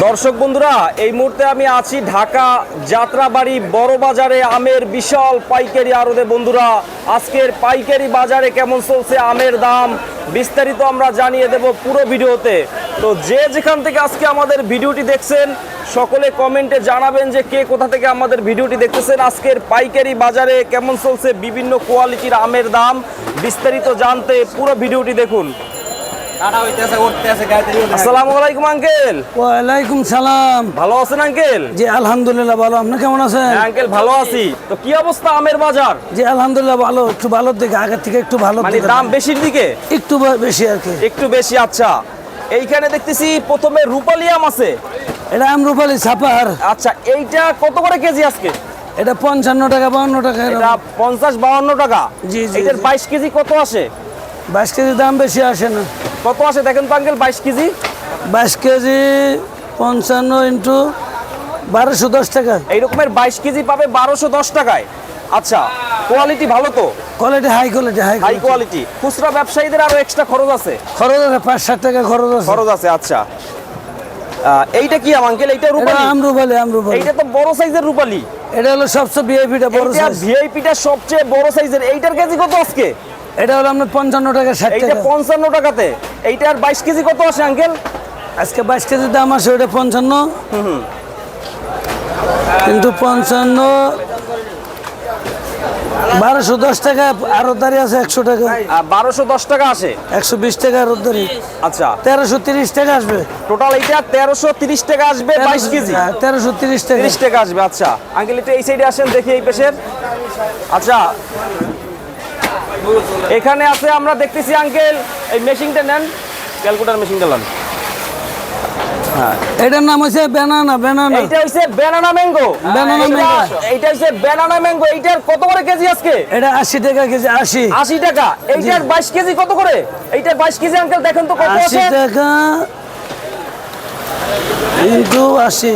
দর্শক বন্ধুরা, এই মুহূর্তে আমি আছি ঢাকা যাত্রাবাড়ি বড় বাজারে আমের বিশাল পাইকারি আড়তে। বন্ধুরা, আজকের পাইকারি বাজারে কেমন চলছে আমের দাম বিস্তারিত আমরা জানিয়ে দেব পুরো ভিডিওতে। তো যে যেখান থেকে আজকে আমাদের ভিডিওটি দেখছেন সকলে কমেন্টে জানাবেন যে কে কোথা থেকে আমাদের ভিডিওটি দেখতেছেন। আজকের পাইকারি বাজারে কেমন চলছে বিভিন্ন কোয়ালিটির আমের দাম বিস্তারিত জানতে পুরো ভিডিওটি দেখুন। আসসালামু আলাইকুম আঙ্কেল। ওয়ালাইকুম সালাম। ভালো আছেন আঙ্কেল? জি আলহামদুলিল্লাহ ভালো। আপনি কেমন আছেন? আঙ্কেল ভালো আছি। তো কি অবস্থা আমের বাজার? জি আলহামদুলিল্লাহ ভালো, একটু ভালোর দিকে, আগের থেকে একটু ভালো। মানে দাম বেশির দিকে? একটু বেশি আর কি, একটু বেশি। আচ্ছা, এইখানে দেখতেছি প্রথমে রূপালী আম আছে। এটা আম রূপালী ছাপার। আচ্ছা, এইটা কত করে কেজি আজকে? এটা 55 টাকা 52 টাকা। এটা 50-52 টাকা। জি জি। এটার 22 কেজি কত আসে? 22 কেজি দাম বেশি আসে না। কত আসে দেখেন তো আঙ্কেল? 22 কেজি 22 কেজি 55 ইন্টু 1210 টাকা। এই রকমের 22 কেজি পাবে 1210 টাকায়। আচ্ছা, কোয়ালিটি ভালো তো? Quality high quality, high quality. খুচরা ব্যবসায়ীদের আরো এক্সট্রা খরচ আছে? খরচ আছে 5-7 টাকা খরচ আছে। খরচ আছে। আচ্ছা, এইটা কি আম আঙ্কেল? এইটা রূপালী? আম রূপালী, আম রূপালী। এইটা তো বড় সাইজের রূপালী। এটা হলো সবচেয়ে ভিআইপিটা বড় সাইজ। ভিআইপিটা সবচেয়ে বড় সাইজের। এইটার কেজি কত আজকে? এটা হলো আপনার 55 টাকা 60 এইটা টাকা। 55 টাকাতে। এইটার 22 কেজি কত আসে আঙ্কেল? আজকে 22 কেজি দাম আছে ওটা 55 কিন্তু 55 1210 টাকা। আরতদারি আছে 100 টাকা। 1210 টাকা আসে। 120 টাকা আরতদারি। আচ্ছা, 1330 টাকা আসবে টোটাল। এইটা 1330 টাকা আসবে 22 কেজি। 1330 টাকা 30 টাকা আসবে। আচ্ছা আঙ্কেল, একটু এই সাইডে আসেন দেখি এই পেশের। আচ্ছা, এখানে আছে আমরা দেখতেছি আঙ্কেল, এই মেশিনটা নেন, ক্যালকুলেটর মেশিনটা নেন। হ্যাঁ, এটার নাম হচ্ছে ব্যানানা। ব্যানানা এইটা হইছে ব্যানানা ম্যাঙ্গো। Banana mango. এইটা হইছে ব্যানানা ম্যাঙ্গো। এইটার কত করে কেজি আজকে? এটা 80 টাকা কেজি। 80 টাকা। এইটার 22 কেজি কত করে? এইটার 22 কেজি আঙ্কেল দেখেন তো কত আছে? 80 টাকা ইন্টু 80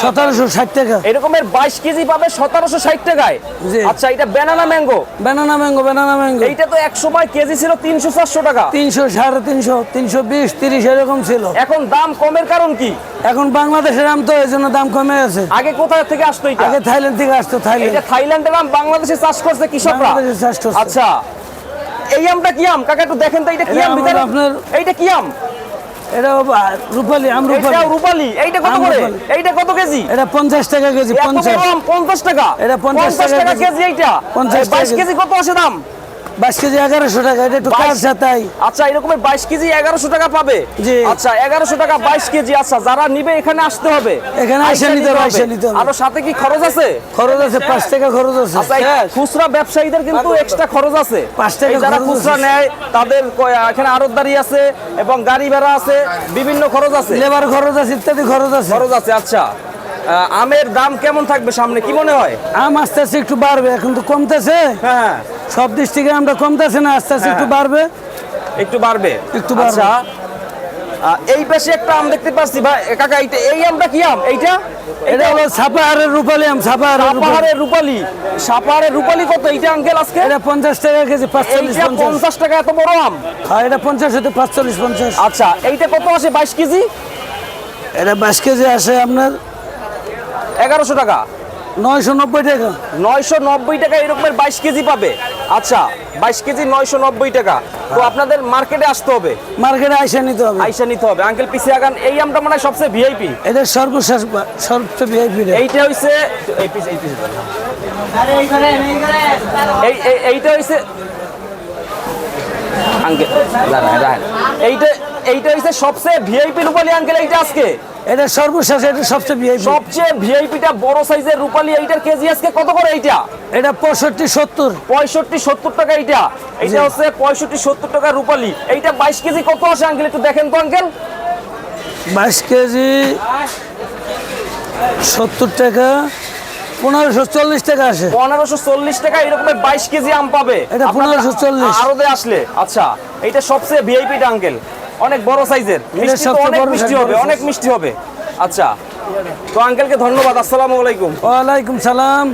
1760 টাকা। এরকমের 22 কেজি পাবে 1760 টাকায়। জি। আচ্ছা, এটা banana mango. Banana mango, banana mango. এইটা তো এক সময় কেজি ছিল 300-400 টাকা। 300 350 320 30 এরকম ছিল। এখন দাম কমের কারণ কি? এখন বাংলাদেশের আম তো এই জন্য দাম কমে গেছে। আগে কোথা থেকে আসতো এটা? আগে থাইল্যান্ড থেকে আসতো। থাইল্যান্ড। এটা থাইল্যান্ডের আম বাংলাদেশে চাষ করছে কৃষকরা। বাংলাদেশে চাষ করছে। আচ্ছা, এই আমটা কি আম কাকা? একটু দেখেন তো এটা কি এটা আম আমার ভিতরে? আপনার- এইটা কি আম? এটা রূপালী আম। রূপালী। এটাও রূপালী। এইটা কত আম করে? রূপালী। এইটা কত কেজি? এটা 50 টাকা কেজি। এত 50 বড় আম 50 টাকা। এটা 50 টাকা কেজি। এইটা 50 22 টাকা কেজি কত আসে দাম? 22 কেজি 1100 টাকা। এটা একটু কাজ তাই। আচ্ছা, এরকমের 22 কেজি 1100 টাকা পাবে। জি। আচ্ছা, 1100 টাকা 22 কেজি। আচ্ছা, যারা নিবে এখানে আসতে হবে। এখানে এসে নিতে হবে, এসে নিতে হবে। আর সাথে কি খরচ আছে? খরচ আছে 5 টাকা খরচ আছে। আচ্ছা, খুচরা ব্যবসায়ীদের কিন্তু এক্সট্রা খরচ আছে। 5 টাকা এই যারা খরচ খুচরা আছে। নেয় তাদের এখানে আড়তদারি আছে এবং গাড়ি ভাড়া আছে, বিভিন্ন খরচ আছে, লেবার খরচ আছে, ইত্যাদি খরচ আছে। খরচ আছে। আচ্ছা, আমের দাম কেমন থাকবে সামনে কি মনে হয়? আম আস্তে আস্তে একটু বাড়বে, এখন তো কমতেছে। হ্যাঁ, সব দিক থেকে আমরা কমতেছে না, আস্তে আস্তে একটু বাড়বে। একটু বাড়বে। একটু বাড়বে। আচ্ছা, এই পাশে একটা আম দেখতে পাচ্ছি ভাই কাকা, এই আমটা কি আম? এইটা এটা হলো সাপাহারের রূপালী আম। সাপাহারের রূপালী। সাপাহারের রূপালী কত এইটা আঙ্কেল আজকে? এটা 50 টাকা কেজি। 45 এইটা 50 টাকা। এত বড় আম? হ্যাঁ, এটা 50 হতে 45 50। আচ্ছা, এইটা কত আসে 22 কেজি? এটা 22 কেজি আসে আপনার 1100 টাকা। 990 টাকা। 990 টাকা এরকমের 22 কেজি পাবে। আচ্ছা, 22 কেজি 990 টাকা। তো আপনাদের মার্কেটে আসতে হবে, মার্কেটে আইসা নিতে হবে। আইসা নিতে হবে। আঙ্কেল পিছিয়ে আগান। এই আমটা মানে সবচেয়ে ভিআইপি। এটা সর্বশেষ সবচেয়ে ভিআইপি। এইটা হইছে এইটা হইছে আঙ্কেল এইটা হইছে সবচেয়ে ভিআইপি রূপালী আঙ্কেল। এইটা আজকে এটা সর্বশেষ, এটা সবচেয়ে ভিআইপি। সবচেয়ে ভিআইপিটা বড় সাইজের রূপালী। এইটার কেজি আজকে কত করে? এইটা এটা 65 70 65-70 টাকা। এইটা হচ্ছে 65-70 টাকা রূপালী। এইটা 22 কেজি কত আসে আঙ্কেল? একটু দেখেন তো আঙ্কেল। 22 কেজি 70 টাকা 1540 টাকা আসে। 1540 টাকা এরকমের 22 কেজি আম পাবে। এটা 1540 আরতে আসলে। আচ্ছা, এইটা সবচেয়ে ভিআইপিটা আঙ্কেল, অনেক বড় সাইজের। মিষ্টি তো অনেক মিষ্টি হবে, অনেক মিষ্টি হবে। আচ্ছা, তো আঙ্কেলকে ধন্যবাদ। আসসালামু আলাইকুম। ওয়ালাইকুম সালাম।